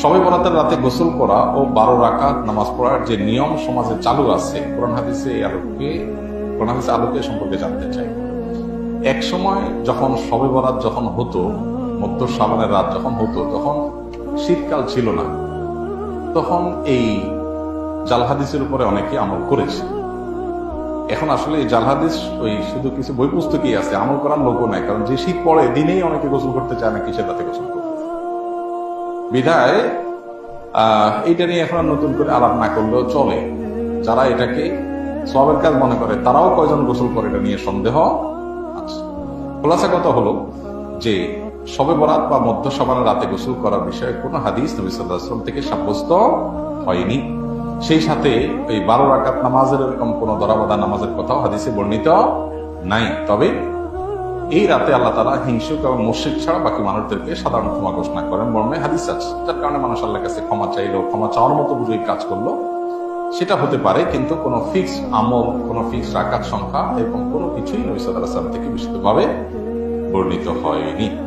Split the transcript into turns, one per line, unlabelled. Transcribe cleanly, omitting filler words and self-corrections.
শবে বরাতের রাতে গোসল করা ও 12 রাকাত নামাজ পড়ার যে নিয়ম সমাজে চালু আছে কোরআন হাদিসে আলোকে সম্পর্কে জানতে চাই। এক সময় যখন শবে বরাত যখন হতো, মধ্য শাবানের রাত যখন হতো, তখন শীতকাল ছিল না। তখন এই জাল হাদিসের উপরে অনেকে আমল করেছে। এখন আসলে এই জাল হাদিস ওই শুধু কিছু বই পুস্তকই আছে, আমল করার লোকও নাই। কারণ যে শীত পড়ে দিনেই অনেকে গোসল করতে চায় না, কিসের রাতে গোসল করতে বিধায় এইটা নিয়ে এখন আর নতুন করে আলাপ না করলেও চলে। যারা এটাকে সওয়াবের কাজ মনে করে তারাও কয়জন গোসল করে এটা নিয়ে সন্দেহ আছে। খোলাসা কথা হলো যে শবে বরাত বা মধ্য শাবানের রাতে গোসল করার বিষয়ে কোনো হাদিস নবী সাল্লাল্লাহু আলাইহি ওয়াসাল্লাম থেকে সাব্যস্ত হয়নি। সেই সাথে ওই 12 রাকাত নামাজের এরকম কোন দরাবাদা নামাজের কথাও হাদিসে বর্ণিত নাই। তবে এই রাতে আল্লাহ তাআলা হিংসুক এবং মুশরিক ছাড়া বাকি মানুষদেরকে সাধারণ ক্ষমা ঘোষণা করেন মর্মে হাদিস আছে। যার কারণে মানুষ আল্লাহর কাছে ক্ষমা চাইলো, ক্ষমা চাওয়ার মতো বুঝে কাজ করলো, সেটা হতে পারে। কিন্তু কোনো ফিক্স আমল, কোনো ফিক্স রাকাত সংখ্যা এরকম কোনো কিছুই নবী সাল্লাল্লাহু আলাইহি ওয়াসাল্লাম থেকে বিশুদ্ধভাবে বর্ণিত হয়নি।